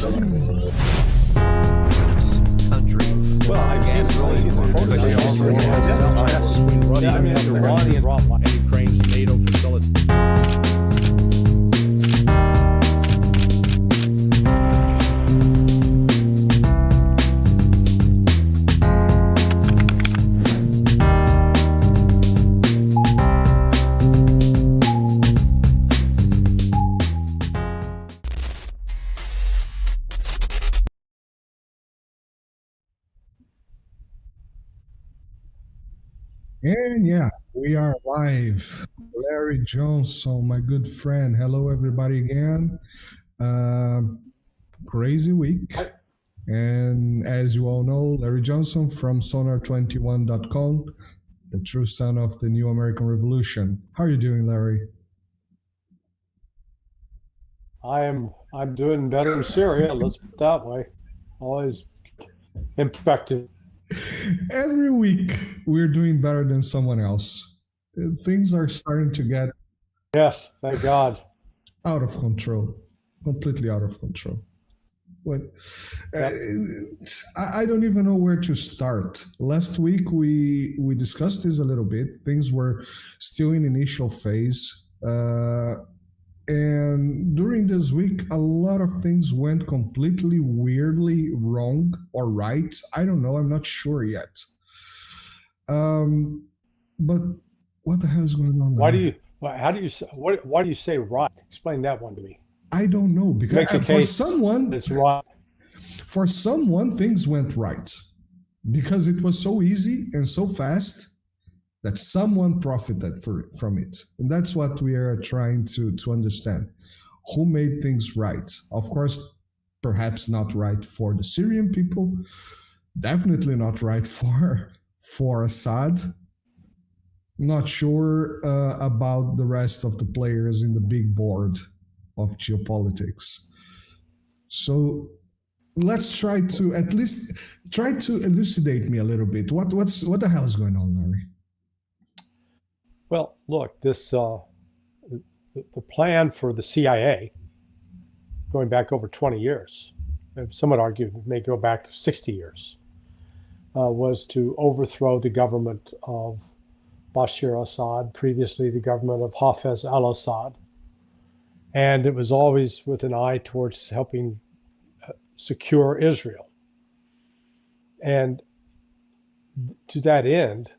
Well, I've seen really but they also has Iranian and Ukraine's NATO facility. And yeah, we are live. LarryCJohnson, my good friend. Hello, everybody again. Crazy week. And as you all know, LarryCJohnson from Sonar21.com, the true son of the new American Revolution. How are you doing, Larry? I'm doing better in Syria, let's put it that way. Always in perspective. Every week we're doing better than someone else. Things are starting to get, yes, thank God, out of control, completely out of control. But I don't even know where to start. Last week we discussed this a little bit. Things were still in initial phase. And during this week, a lot of things went completely weirdly wrong or right. I don't know. I'm not sure yet. But what the hell is going on? Why do you say right? Explain that one to me. I don't know, because for someone, it's right. For someone, things went right because it was so easy and so fast that someone profited from it. And that's what we are trying to understand. Who made things right? Of course, perhaps not right for the Syrian people, definitely not right for Assad. Not sure about the rest of the players in the big board of geopolitics. So let's try to at least elucidate me a little bit. What the hell is going on, Larry? Well, look, this the plan for the CIA, going back over 20 years, some would argue it may go back 60 years, was to overthrow the government of Bashar Assad, previously the government of Hafez al-Assad. And it was always with an eye towards helping secure Israel. And to that end,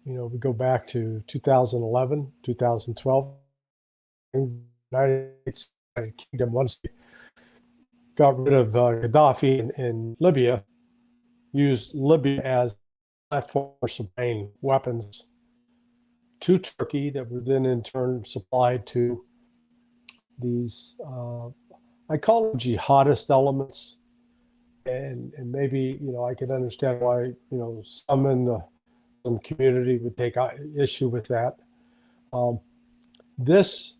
we go back to 2011, 2012. The United Kingdom, once they got rid of Gaddafi in Libya, used Libya as a platform for supplying weapons to Turkey that were then in turn supplied to these, I call them jihadist elements. And maybe, I can understand why, some in the community would take issue with that. This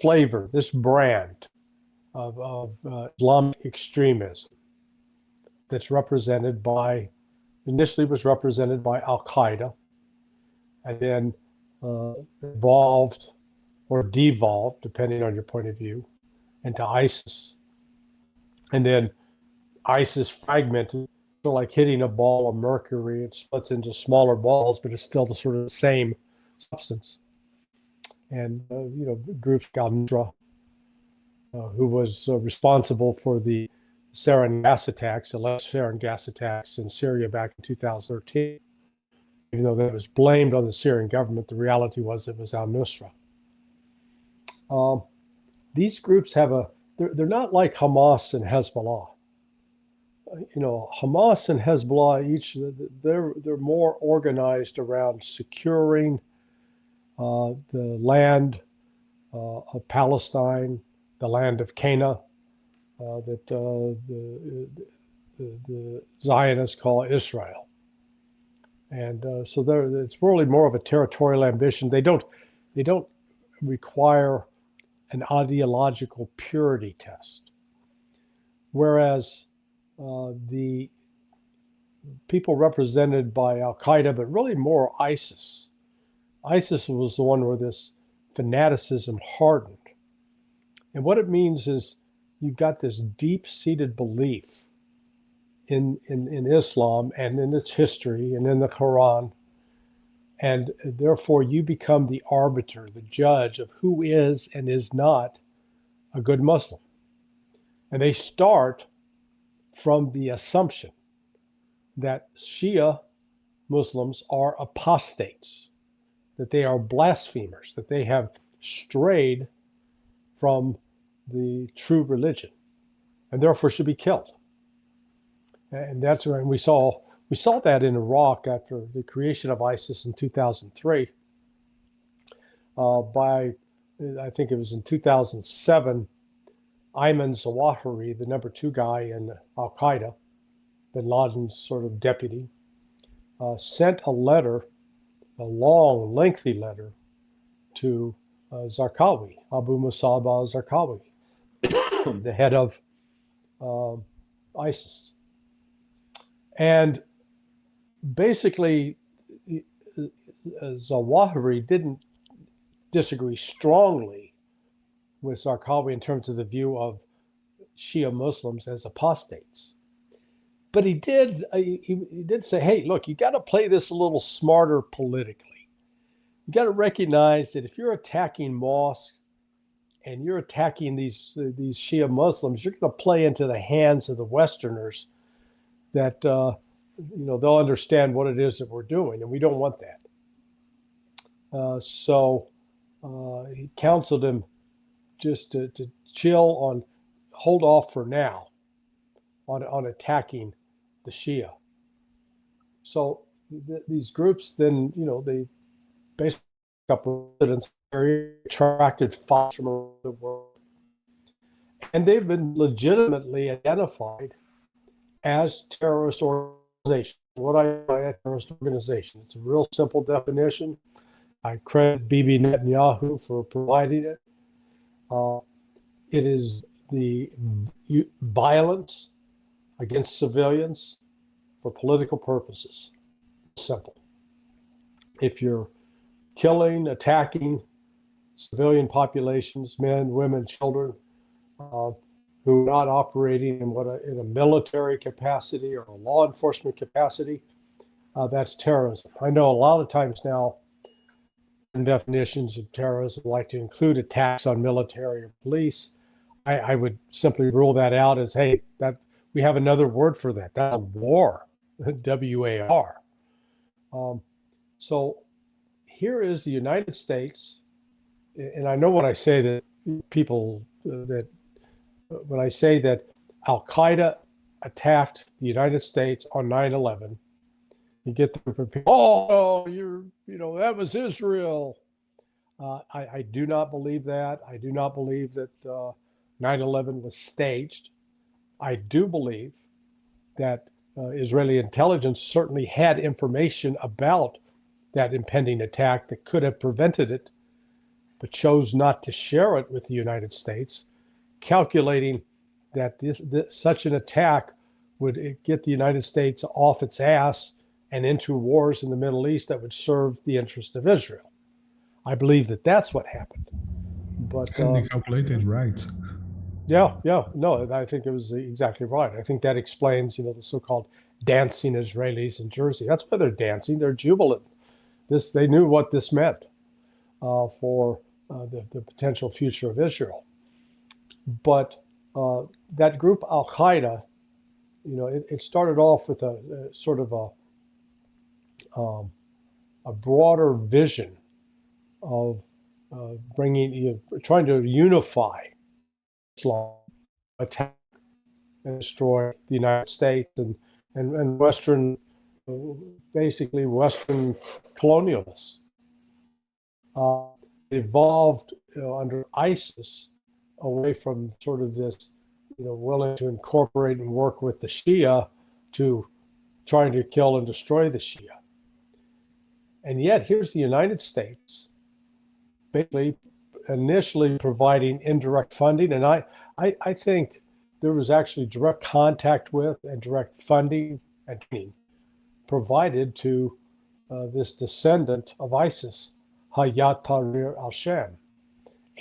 flavor, this brand of Islamic extremism that's initially was represented by Al-Qaeda, and then evolved or devolved, depending on your point of view, into ISIS. And then ISIS fragmented, like hitting a ball of mercury. It splits into smaller balls, but it's still the sort of the same substance. And, groups like Al-Nusra, who was responsible for the sarin gas attacks, alleged sarin gas attacks in Syria back in 2013. Even though that was blamed on the Syrian government, the reality was it was Al-Nusra. These groups they're not like Hamas and Hezbollah. Hamas and Hezbollah, they're more organized around securing the land of Palestine, the land of Canaan, that the Zionists call Israel. And so it's really more of a territorial ambition. They don't require an ideological purity test. Whereas the people represented by Al-Qaeda, but really more ISIS. ISIS was the one where this fanaticism hardened. And what it means is you've got this deep-seated belief in Islam and in its history and in the Quran, and therefore you become the arbiter, the judge of who is and is not a good Muslim. And they start from the assumption that Shia Muslims are apostates, that they are blasphemers, that they have strayed from the true religion and therefore should be killed. And that's when we saw that in Iraq after the creation of ISIS in 2003. By, I think it was in 2007, Ayman Zawahiri, the number 2 guy in Al-Qaeda, bin Laden's sort of deputy, sent a letter, a long, lengthy letter, to Zarqawi, Abu Musab al-Zarqawi, the head of ISIS. And basically, Zawahiri didn't disagree strongly with Zarqawi in terms of the view of Shia Muslims as apostates. But he did say, hey, look, you got to play this a little smarter politically. You got to recognize that if you're attacking mosques and you're attacking these Shia Muslims, you're going to play into the hands of the Westerners that they'll understand what it is that we're doing, and we don't want that. So he counseled him just to chill hold off for now on attacking the Shia. So these groups then, they basically pick up residents, very attracted folks from around the world. And they've been legitimately identified as terrorist organizations. What I call a terrorist organization. It's a real simple definition. I credit Bibi Netanyahu for providing it. It is the violence against civilians for political purposes. Simple. If you're killing, attacking civilian populations, men, women, children, who are not operating in a military capacity or a law enforcement capacity, that's terrorism. I know a lot of times now, definitions of terrorism like to include attacks on military or police. I would simply rule that out as, hey, that we have another word for that. That's a war, W-A-R. So here is the United States, and I know when I say that when I say that Al-Qaeda attacked the United States on 9/11, you get the people, that was Israel. I do not believe that. I do not believe that 9/11 was staged. I do believe that Israeli intelligence certainly had information about that impending attack that could have prevented it, but chose not to share it with the United States, calculating that such an attack would get the United States off its ass and into wars in the Middle East that would serve the interest of Israel. I believe that that's what happened. But and they calculated right. Yeah, no, I think it was exactly right. I think that explains, the so-called dancing Israelis in Jersey. That's why they're dancing. They're jubilant. They knew what this meant for the potential future of Israel. But that group Al-Qaeda, it started off with a sort of a broader vision of trying to unify Islam, attack and destroy the United States and Western, basically Western colonialists. Evolved under ISIS away from sort of this, willing to incorporate and work with the Shia to trying to kill and destroy the Shia. And yet here's the United States basically initially providing indirect funding. And I think there was actually direct contact with and direct funding and training provided to this descendant of ISIS, Hayat Tahrir al-Sham,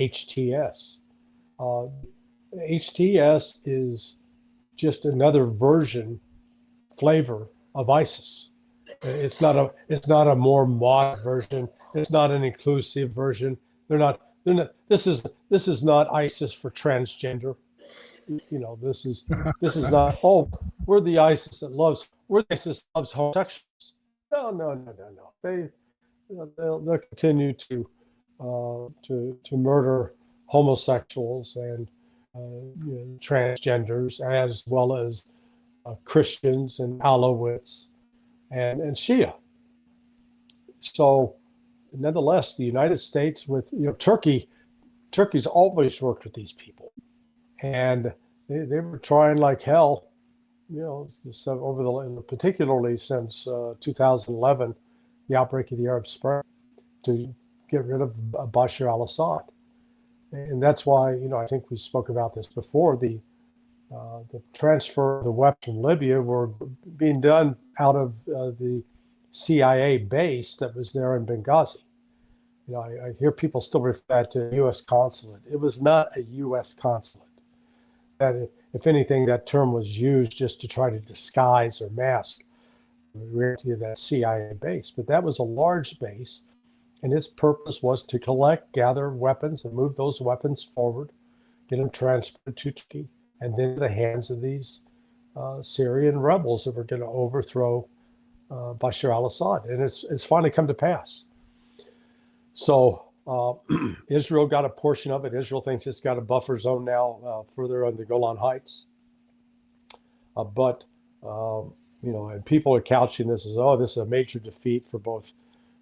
HTS. HTS is just another flavor of ISIS. It's not a more modern version. It's not an inclusive version. They're not. This is not ISIS for transgender. This is not. Oh, we're the ISIS that loves. We're the ISIS that loves homosexuals. No. They'll continue to murder homosexuals and transgenders, as well as Christians and Alawites and Shia. So, nonetheless, the United States with Turkey's always worked with these people, and they were trying like hell, particularly since 2011, the outbreak of the Arab Spring, to get rid of Bashar al-Assad. And that's why, I think we spoke about this before, the transfer of the weapons from Libya were being done out of the CIA base that was there in Benghazi. I hear people still refer to U.S. consulate. It was not a U.S. consulate. That, if anything, that term was used just to try to disguise or mask the reality of that CIA base. But that was a large base, and its purpose was to collect, gather weapons, and move those weapons forward, get them transported to Turkey, and then to the hands of these Syrian rebels that were going to overthrow Bashar al-Assad. And it's finally come to pass. So Israel got a portion of it. Israel thinks it's got a buffer zone now further on the Golan Heights. And people are couching this as, this is a major defeat for both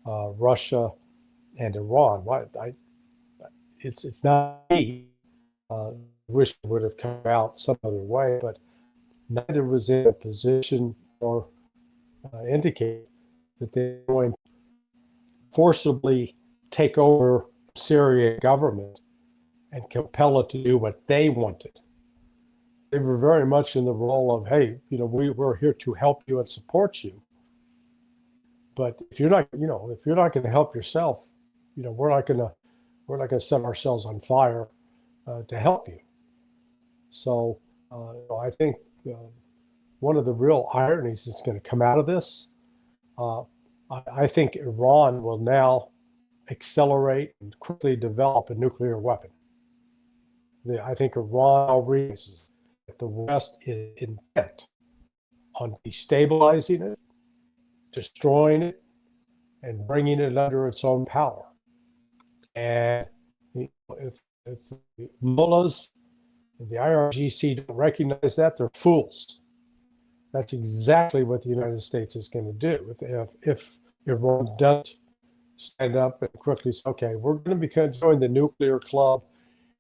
Russia and Iran. Why? It's not me. Wish it would have come out some other way, but neither was in a position or indicate that they're going to forcibly take over the Syrian government and compel it to do what they wanted. They were very much in the role of, hey, we're here to help you and support you. But if you're not going to help yourself, we're not going to set ourselves on fire to help you. So I think one of the real ironies that's going to come out of this, I think Iran will now accelerate and quickly develop a nuclear weapon. I think Iran realizes that the West is intent on destabilizing it, destroying it, and bringing it under its own power. And if the mullahs and the IRGC don't recognize that, they're fools. That's exactly what the United States is going to do. If Iran does stand up and quickly say, okay, we're going to join the nuclear club,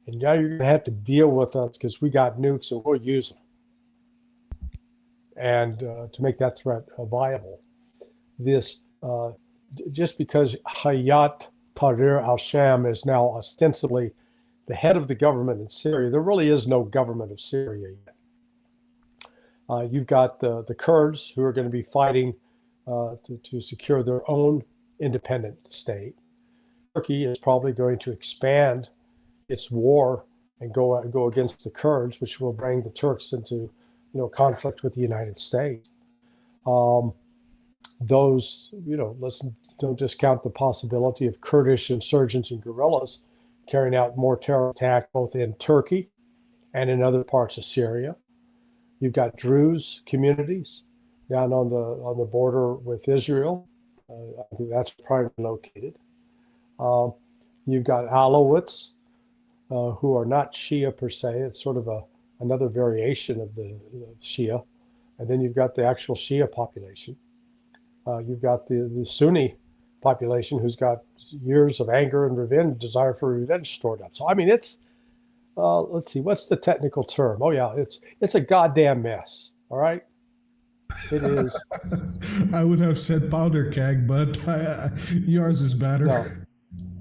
and now you're going to have to deal with us because we got nukes and we'll use them. And to make that threat viable. This, just because Hayat Tahrir al-Sham is now ostensibly the head of the government in Syria, there really is no government of Syria yet. You've got the Kurds who are going to be fighting to secure their own independent state. Turkey is probably going to expand its war and go against the Kurds, which will bring the Turks into conflict with the United States. Let's don't discount the possibility of Kurdish insurgents and guerrillas carrying out more terror attacks both in Turkey and in other parts of Syria. You've got Druze communities down on the border with Israel. I think that's primarily located. You've got Alawites who are not Shia per se. It's sort of another variation of the Shia. And then you've got the actual Shia population. You've got the Sunni population who's got years of anger and revenge, desire for revenge stored up. So, I mean, it's, let's see, what's the technical term? Oh, yeah, it's a goddamn mess, all right? It is. I would have said powder keg, but yours is better.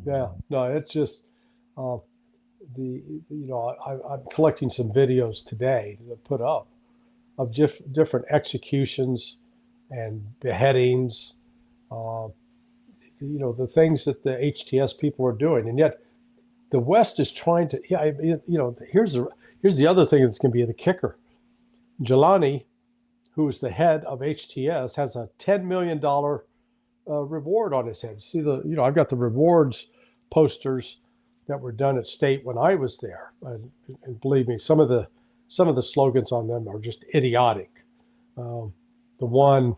No, it's just, I'm collecting some videos today to put up of different executions and beheadings, the things that the HTS people are doing. And yet the West is trying to, here's the other thing that's going to be the kicker. Jelani, who is the head of HTS, has a $10 million reward on his head. See I've got the rewards posters that were done at State when I was there, and believe me, some of the slogans on them are just idiotic. The one,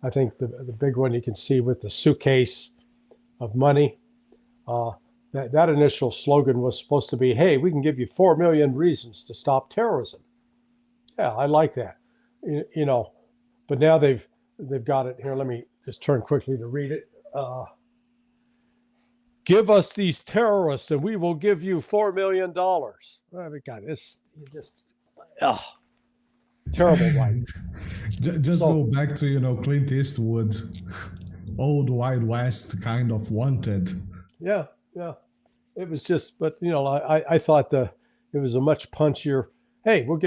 I think the big one you can see with the suitcase of money, that initial slogan was supposed to be, "Hey, we can give you 4 million reasons to stop terrorism." Yeah, I like that. But now they've got it here. Let me just turn quickly to read it. Give us these terrorists and we will give you $4 million. Oh my God, it's just terrible writing. Just go back to Clint Eastwood, old Wild West kind of wanted. Yeah. It was just, but I thought it was a much punchier. Hey, we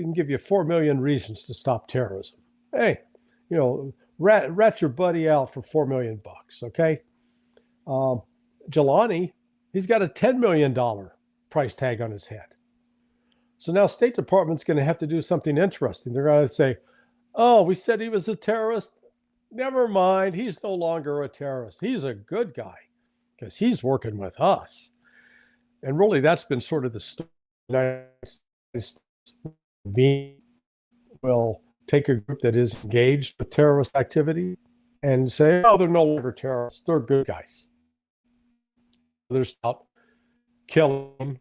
can give you 4 million reasons to stop terrorism. Hey, rat your buddy out for $4 million bucks. Okay. Jelani, he's got a $10 million price tag on his head. So now State Department's going to have to do something interesting. They're going to say, "Oh, we said he was a terrorist. Never mind. He's no longer a terrorist. He's a good guy because he's working with us." And really, that's been sort of the story. We will take a group that is engaged with terrorist activity and say, "Oh, they're no longer terrorists. They're good guys. They're stop killing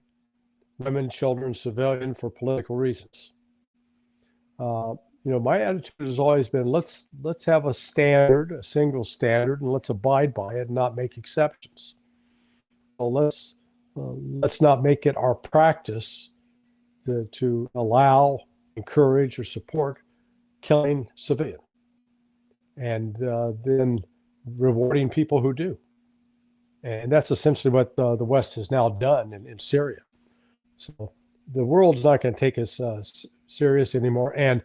women, children, civilian for political reasons." My attitude has always been, let's have a standard, a single standard, and let's abide by it and not make exceptions. Well, let's not make it our practice to allow, encourage, or support killing civilian, and then rewarding people who do. And that's essentially what the West has now done in Syria. So the world's not going to take us serious anymore. And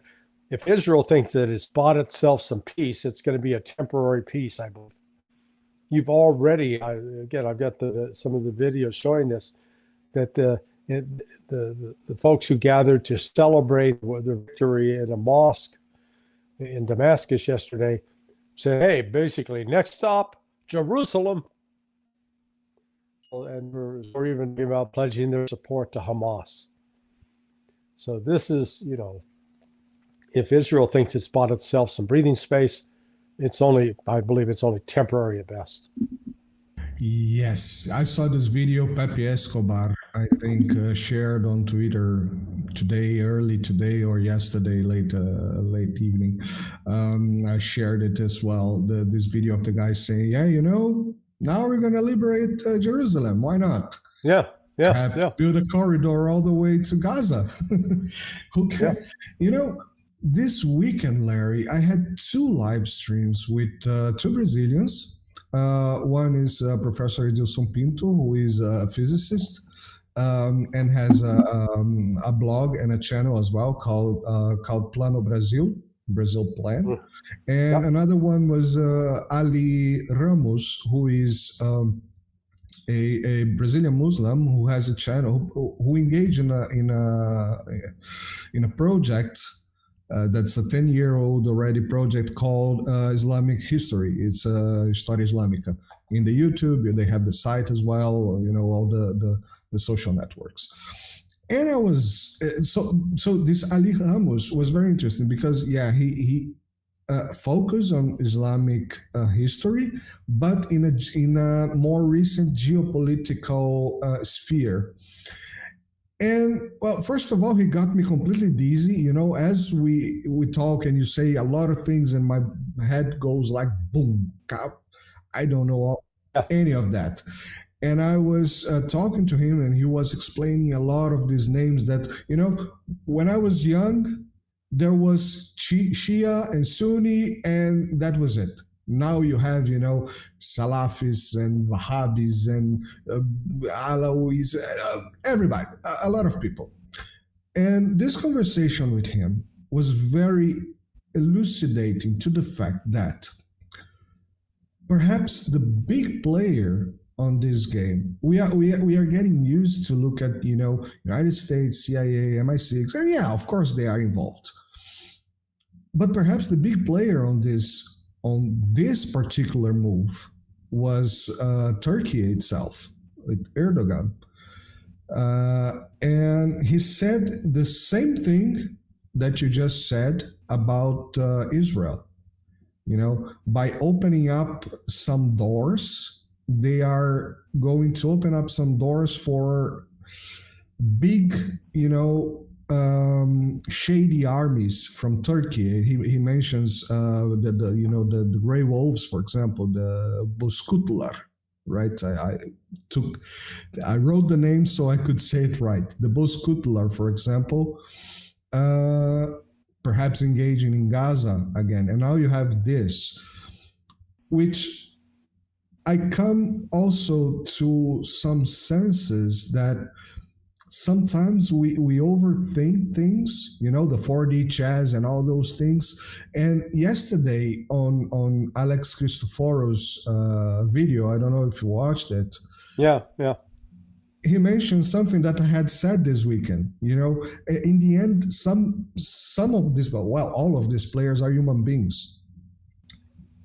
if Israel thinks that it's bought itself some peace, it's going to be a temporary peace, I believe. You've already, I've got some of the videos showing this, that the folks who gathered to celebrate the victory in a mosque in Damascus yesterday said, "Hey, basically, next stop, Jerusalem." And we're even thinking about pledging their support to Hamas. So this is, if Israel thinks it's bought itself some breathing space, I believe it's only temporary at best. Yes, I saw this video Pepe Escobar, I think, shared on Twitter early today or yesterday, late evening. I shared it as well. This video of the guy saying, now we're going to liberate Jerusalem. Why not? Yeah. Build a corridor all the way to Gaza. Okay. Yeah. This weekend, Larry, I had 2 live streams with 2 Brazilians. One is Professor Edilson Pinto, who is a physicist and has a blog and a channel as well called Plano Brazil Plan. And another one was Ali Ramos, who is a Brazilian Muslim who has a channel who engaged in a project that's a 10-year-old already project called Islamic History. It's História Islâmica. In the YouTube, they have the site as well, all the social networks. And I was so this Ali Ramos was very interesting because he focused on Islamic history, but in a more recent geopolitical sphere. And well, first of all, he got me completely dizzy. As we talk and you say a lot of things, and my head goes like boom. I don't know any of that. And I was talking to him, and he was explaining a lot of these names that, when I was young, there was Shia and Sunni, and that was it. Now you have, Salafis and Wahhabis and Alawis, everybody, a lot of people. And this conversation with him was very elucidating to the fact that perhaps the big player on this game. We are getting used to look at, United States, CIA, MI6, and yeah, of course they are involved. But perhaps the big player on this particular move was Turkey itself, with Erdogan. And he said the same thing that you just said about Israel. By opening up some doors, they are going to open up some doors for big, shady armies from Turkey. He mentions the Grey Wolves, for example, the Bozkurtlar, right? I wrote the name so I could say it right. The Bozkurtlar, for example, perhaps engaging in Gaza again. And now you have this, which I come also to some senses that sometimes we overthink things, the 4D chess and all those things. And yesterday on Alex Christoforo's video, I don't know if you watched it. Yeah. He mentioned something that I had said this weekend. In the end, some of these, all of these players are human beings.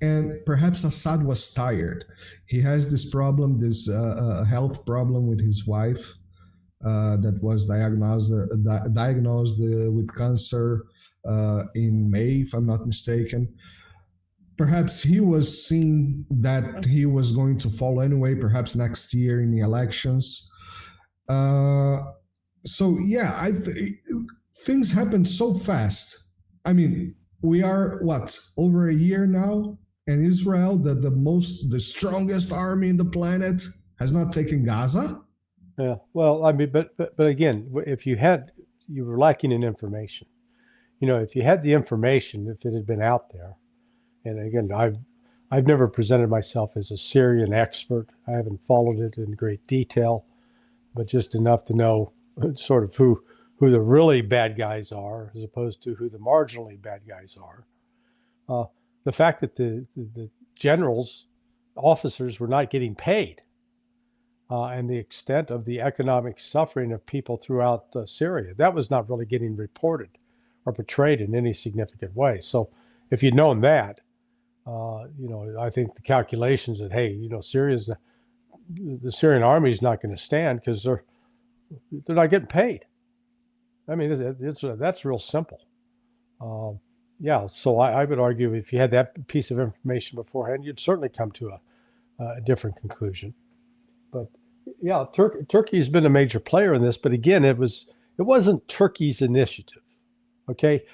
And perhaps Assad was tired. He has this problem, this health problem with his wife that was diagnosed with cancer in May, if I'm not mistaken. Perhaps he was seeing that he was going to fall anyway, perhaps next year in the elections. Things happen so fast. I mean, we are over a year now, and Israel, the strongest army in the planet, has not taken Gaza. Yeah. Well, I mean, but again, if you were lacking in information. If you had the information, if it had been out there, and again, I've never presented myself as a Syrian expert. I haven't followed it in great detail, but just enough to know sort of who the really bad guys are, as opposed to who the marginally bad guys are. The fact that the generals, officers were not getting paid, and the extent of the economic suffering of people throughout Syria, that was not really getting reported or portrayed in any significant way. So if you'd known that, I think the calculations that, hey, the Syrian army is not going to stand because they're not getting paid. I mean, that's real simple. So I would argue if you had that piece of information beforehand, you'd certainly come to a different conclusion. But yeah, Turkey's been a major player in this. But again, it wasn't Turkey's initiative. Okay,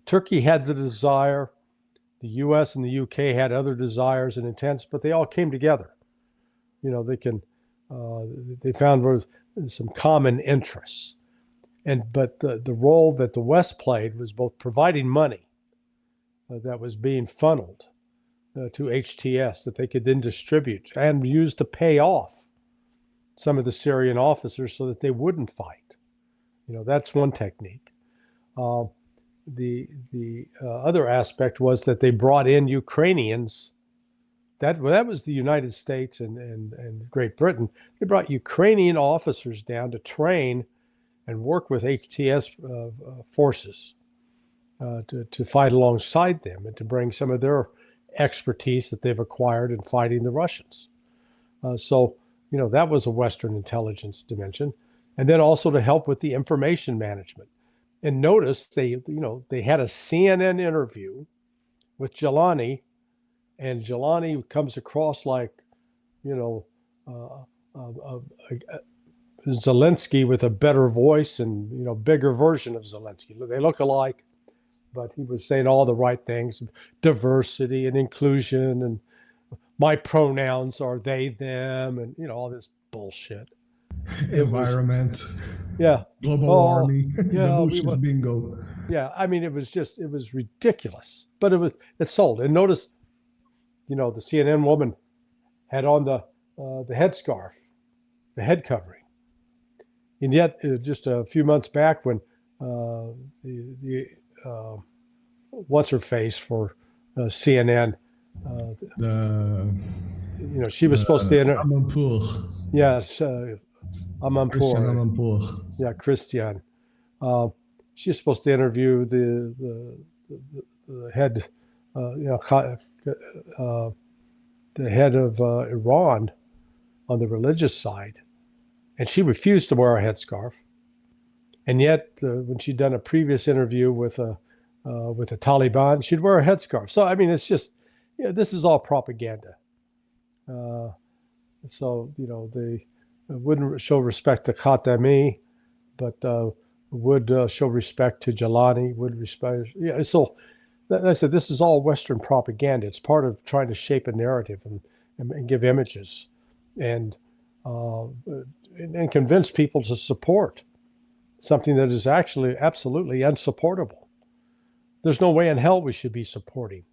Turkey had the desire. The U.S. and the U.K. had other desires and intents, but they all came together. They found some common interests. But the role that the West played was both providing money that was being funneled to HTS that they could then distribute and use to pay off some of the Syrian officers so that they wouldn't fight. That's one technique. The other aspect was that they brought in Ukrainians. That was the United States and Great Britain. They brought Ukrainian officers down to train and work with HTS forces to fight alongside them and to bring some of their expertise that they've acquired in fighting the Russians. That was a Western intelligence dimension. And then also to help with the information management. And notice they had a CNN interview with Jelani, and Jelani comes across like, Zelensky with a better voice and, bigger version of Zelensky. They look alike, but he was saying all the right things, diversity and inclusion, and my pronouns are they, them, and, all this bullshit. Environment. Global army. Bingo. Yeah. I mean, it was ridiculous, but it sold. And notice, the CNN woman had on the headscarf, the head covering. And yet, just a few months back, when what's her face for CNN, she was supposed to Amanpour. Yes, Christian Amanpour. Amanpour. Yeah, Christian. She's supposed to interview the head, the head of Iran on the religious side, and she refused to wear a headscarf. And yet, when she'd done a previous interview with the Taliban, she'd wear a headscarf. So I mean, it's just, this is all propaganda. So they wouldn't show respect to Khatami, but would show respect to Jelani. Would respect. Yeah. So I said, this is all Western propaganda. It's part of trying to shape a narrative and give images, and convince people to support something that is actually absolutely unsupportable. There's no way in hell we should be supporting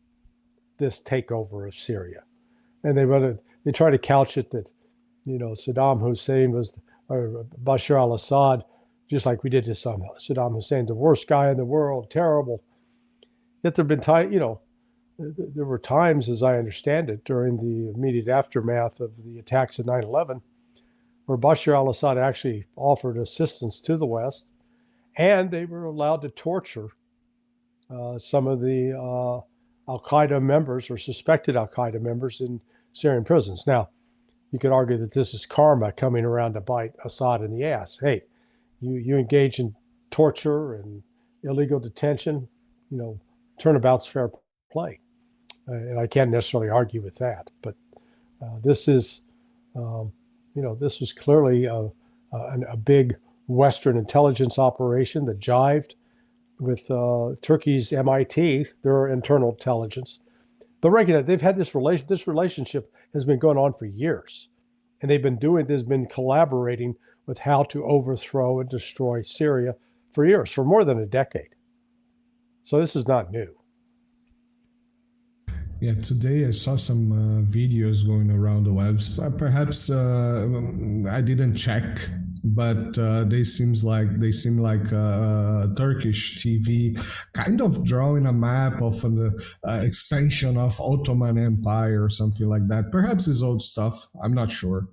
this takeover of Syria. And they try to couch it that, Saddam Hussein or Bashar al-Assad, just like we did to Saddam Hussein, the worst guy in the world, terrible. Yet there have been there were times, as I understand it, during the immediate aftermath of the attacks of 9/11, where Bashar al-Assad actually offered assistance to the West, and they were allowed to torture some of the Al-Qaeda members or suspected Al-Qaeda members in Syrian prisons. Now, you could argue that this is karma coming around to bite Assad in the ass. Hey, you engage in torture and illegal detention, turnabout's fair play. And I can't necessarily argue with that, but this is, this was clearly a big Western intelligence operation that jived with Turkey's MIT, their internal intelligence. But they've had this relationship has been going on for years, and they've been collaborating with how to overthrow and destroy Syria for years, for more than a decade. So this is not new. Yeah, today I saw some videos going around the web. Perhaps I didn't check, but they seem like Turkish TV, kind of drawing a map of an expansion of Ottoman Empire or something like that. Perhaps it's old stuff. I'm not sure.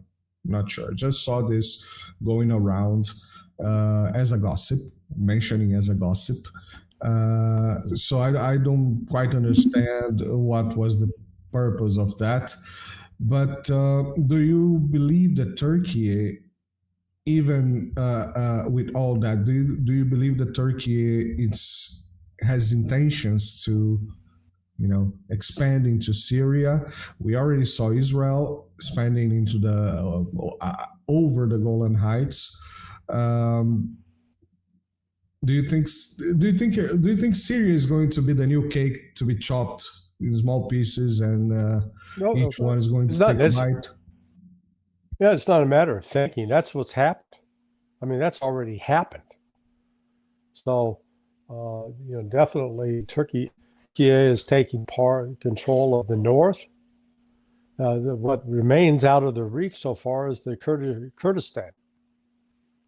I just saw this going around as a gossip, mentioning as a gossip. So I don't quite understand what was the purpose of that. But do you believe that Turkey, even with all that, do you believe that Turkey has intentions to, expand into Syria? We already saw Israel expanding into over the Golan Heights. Do you think Syria is going to be the new cake to be chopped in small pieces, and each one is going to take a bite? Yeah, it's not a matter of thinking. That's what's happened. I mean, that's already happened. So, definitely Turkey is taking control of the north. What remains out of the reach so far is the Kurdistan.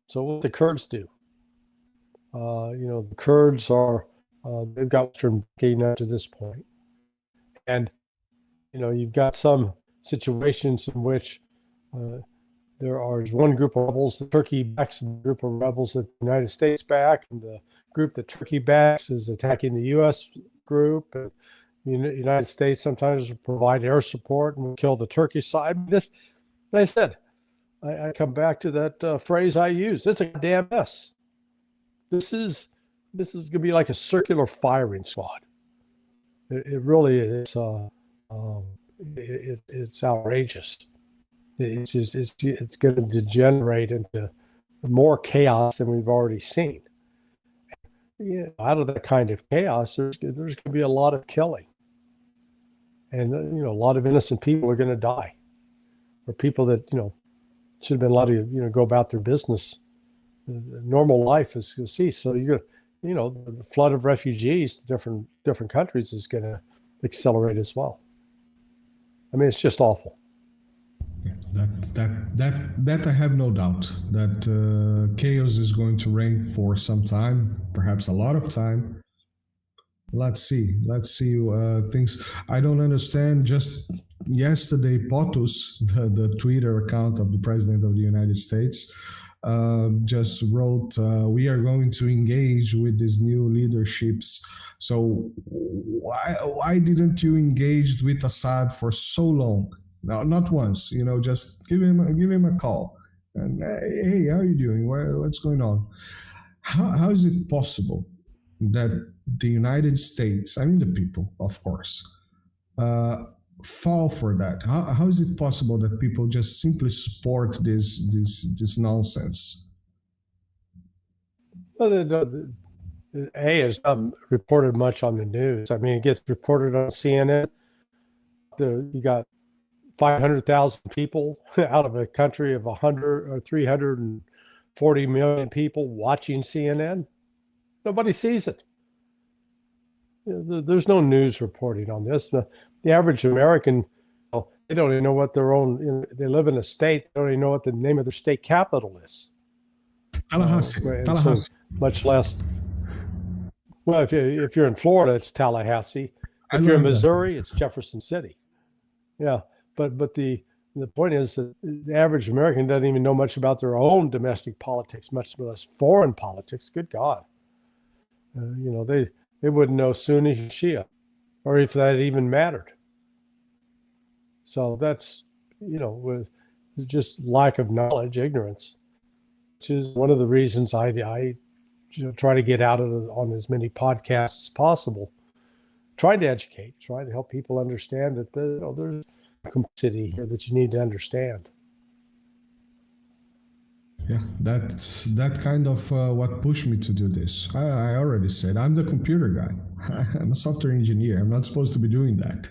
So what the Kurds do? The Kurds are, they've got Western backing up to this point. And, you've got some situations in which there are one group of rebels that Turkey backs, and a group of rebels that the United States back, and the group that Turkey backs is attacking the U.S. group. And the United States sometimes will provide air support and will kill the Turkish side. This, like I said, I come back to that phrase I used. It's a damn mess. This is going to be like a circular firing squad. It really is. It's outrageous. It's going to degenerate into more chaos than we've already seen. Out of that kind of chaos, there's going to be a lot of killing, and a lot of innocent people are going to die, or people that should have been allowed to go about their business. Normal life is going to cease. So the flood of refugees to different countries is going to accelerate as well. I mean, it's just awful. That I have no doubt that chaos is going to reign for some time, perhaps a lot of time. Let's see things. I don't understand. Just yesterday, POTUS, the Twitter account of the President of the United States, just wrote, we are going to engage with these new leaderships. So why didn't you engage with Assad for so long? No, not once, just give him a call. And hey, how are you doing? What's going on? How is it possible that the United States, I mean the people, of course, fall for that? How is it possible that people just simply support this nonsense? Well, the is reported much on the news. I mean, it gets reported on CNN. You got 500,000 people out of a country of 100 or 340 million people watching CNN. Nobody sees it. There's no news reporting on this. The average American, they don't even know what they live in a state, they don't even know what the name of their state capital is. Tallahassee. So much less. Well, if you're in Florida, it's Tallahassee. If you're in Missouri, it's Jefferson City. Yeah, but the point is that the average American doesn't even know much about their own domestic politics, much less foreign politics. Good God. They wouldn't know Sunni, Shia, or if that even mattered. So that's, with just lack of knowledge, ignorance, which is one of the reasons I try to get out on as many podcasts as possible, trying to educate, trying to help people understand that there's a complexity here that you need to understand. Yeah, that's that kind of what pushed me to do this. I already said I'm the computer guy. I'm a software engineer. I'm not supposed to be doing that.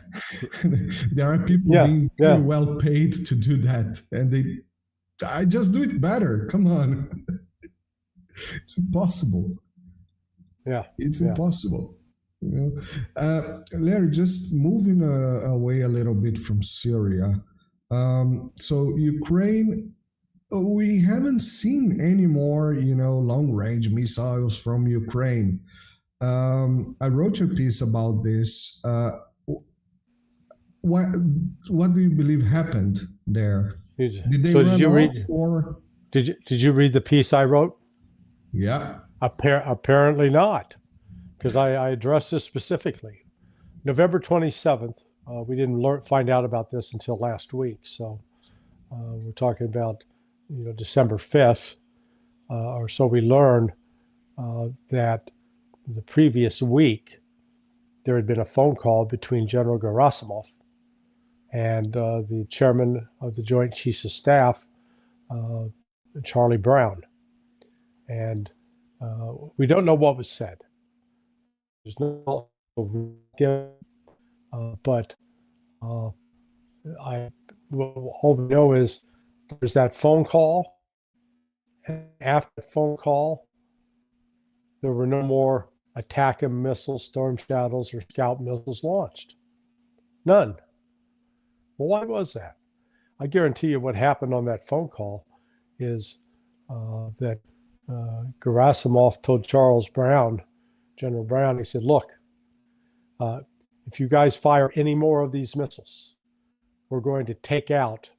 There are people being pretty well paid to do that, and I just do it better. Come on, it's impossible. Yeah, it's impossible. Larry, just moving away a little bit from Syria. So Ukraine. We haven't seen any more, long-range missiles from Ukraine. I wrote a piece about this. What do you believe happened there? Did they run off, or did you read the piece I wrote? Yeah. Apparently not, because I addressed this specifically. November 27th. We didn't find out about this until last week, so we're talking about. December 5th or so, we learned that the previous week there had been a phone call between General Gerasimov and the chairman of the Joint Chiefs of Staff, Charlie Brown. And we don't know what was said. There's no but all we know is there's that phone call, and after the phone call, there were no more Attack-M missiles, Storm Shadows, or Scout missiles launched. None. Well, why was that? I guarantee you what happened on that phone call is that Gerasimov told General Brown, he said, look, if you guys fire any more of these missiles, we're going to take out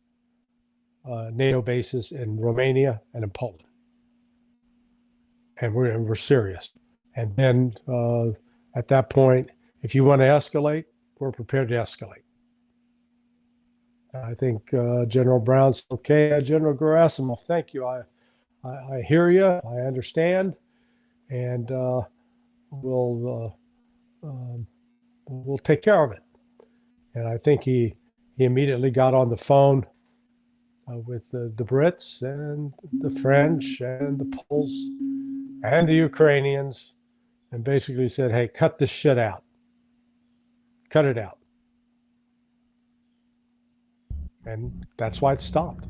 NATO bases in Romania and in Poland. And we're serious. And then at that point, if you want to escalate, we're prepared to escalate. I think General Brown said, okay, General Gerasimov, thank you. I hear you. I understand. And we'll take care of it. And I think he immediately got on the phone with the Brits and the French and the Poles and the Ukrainians, and basically said, hey, cut this shit out. Cut it out. And that's why it stopped.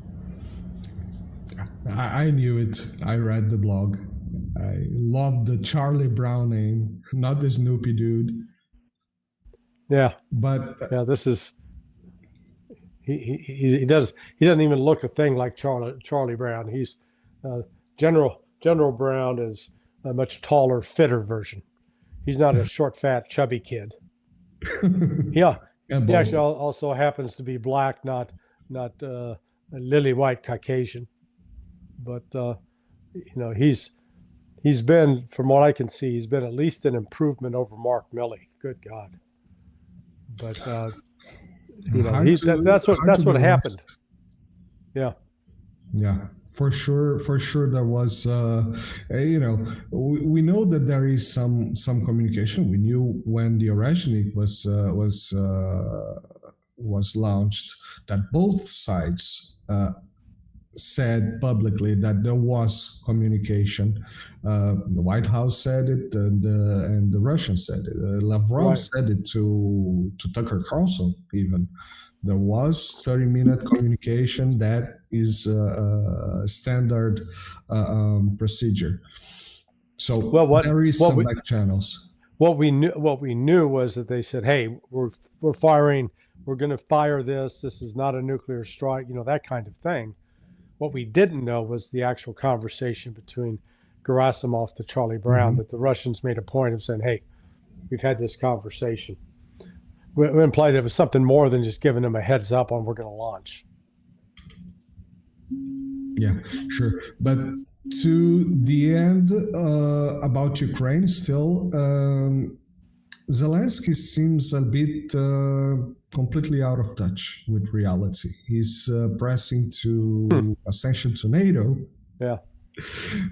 I knew it. I read the blog. I love the Charlie Brown name, not the Snoopy dude. Yeah. But this is... He doesn't even look a thing like Charlie Brown. He's General Brown is a much taller, fitter version. He's not a short, fat, chubby kid. Yeah, And He actually both. also happens to be black, not lily white Caucasian. But he's been, from what I can see, he's been at least an improvement over Mark Milley. Good God! But that's what happened. Yeah. Yeah, for sure. For sure, there was. We know that there is some communication. We knew when the Oreshnik was launched that both sides said publicly that there was communication. The White House said it, and the Russians said it. Lavrov Right. said it to Tucker Carlson even. There was 30-minute communication. That is a standard procedure. So there is some back channels. What we knew was that they said, "Hey, we're firing. We're going to fire this. This is not a nuclear strike." That kind of thing. What we didn't know was the actual conversation between Gerasimov to Charlie Brown, that the Russians made a point of saying, "Hey, we've had this conversation." We implied it was something more than just giving them a heads up on we're going to launch. Yeah, sure. But to the end, about Ukraine still, Zelensky seems a bit completely out of touch with reality. He's pressing to ascension to NATO. Yeah.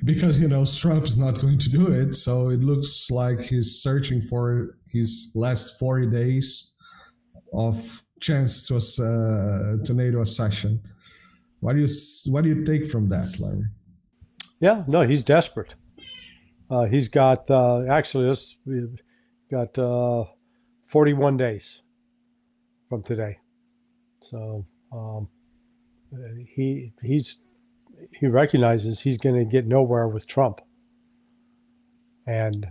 Because Trump's not going to do it, so it looks like he's searching for his last 40 days of chance to NATO accession. What do you take from that, Larry? Yeah, no, he's desperate. He's got we've got 41 days from today, so he recognizes he's going to get nowhere with Trump, and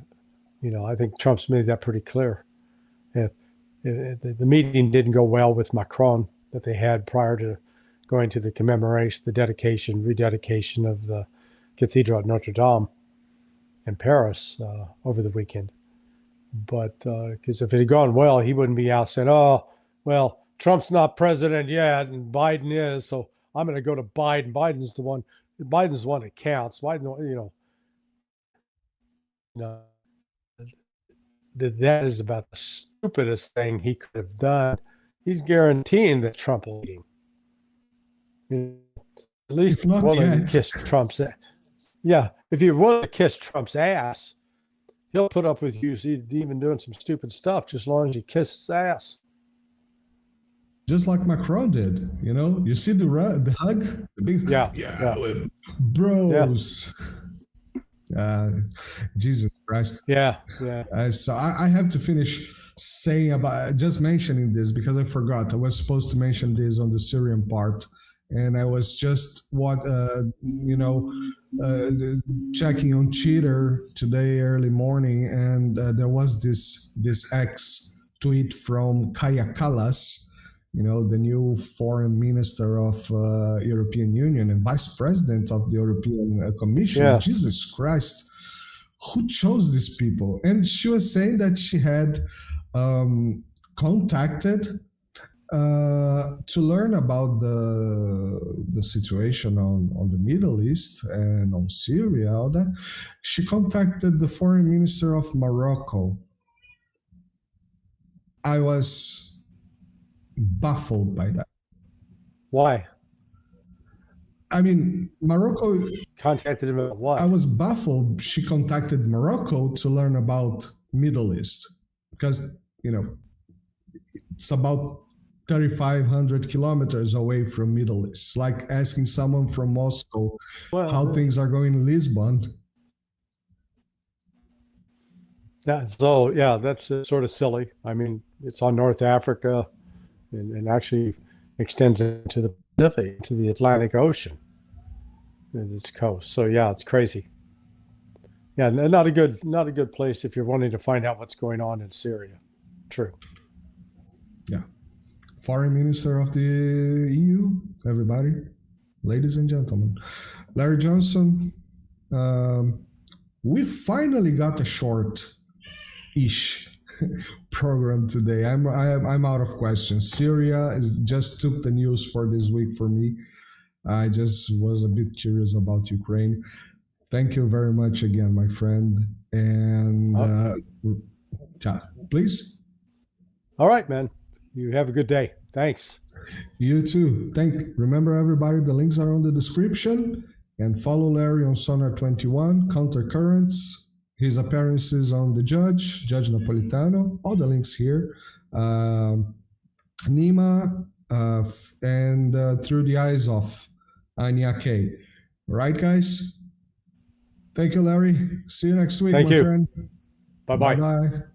I think Trump's made that pretty clear. If the meeting didn't go well with Macron that they had prior to going to the commemoration, the rededication of the Cathedral at Notre Dame in Paris over the weekend. But because if it had gone well, he wouldn't be out saying, "Oh, well, Trump's not president yet, and Biden is, so I'm going to go to Biden. Biden's the one that counts." Biden, that is about the stupidest thing he could have done. He's guaranteeing that Trump will beat him. At least If not willing yet. to kiss Trump's ass. Yeah, if you're willing to kiss Trump's ass, he'll put up with you even doing some stupid stuff, just as long as you kiss his ass. Just like Macron did, You see the hug, the big bros. Jesus Christ. Yeah. So I have to finish just mentioning this because I forgot. I was supposed to mention this on the Syrian part, and I was just checking on Twitter today early morning, and there was this X tweet from Kaja Kallas, the new foreign minister of European Union and vice president of the European Commission. Yeah. Jesus Christ, who chose these people? And she was saying that she had contacted to learn about the situation on the Middle East and on Syria, all that. She contacted the foreign minister of Morocco. I was baffled by that. Why? I mean, Morocco Contacted him about what? I was baffled. She contacted Morocco to learn about Middle East because, it's about 3,500 kilometers away from Middle East. It's like asking someone from Moscow how things are going in Lisbon. That's sort of silly. I mean, it's on North Africa and actually extends into the Pacific, to the Atlantic Ocean, its coast. So yeah, it's crazy. Yeah, not a good place if you're wanting to find out what's going on in Syria. True. Yeah. Foreign Minister of the EU, everybody, ladies and gentlemen. LarryCJohnson, we finally got a short-ish program today. I'm out of questions. Syria just took the news for this week for me. I just was a bit curious about Ukraine. Thank you very much again, my friend. And please. All right, man. You have a good day. Thanks. You too. Remember, everybody, the links are on the description. And follow Larry on Sonar 21, Countercurrents, his appearances on The Judge Napolitano, all the links here. Nima, and Through the Eyes of Ania K. All right, guys? Thank you, Larry. See you next week, Thank my you. friend. Bye-bye. Bye-bye.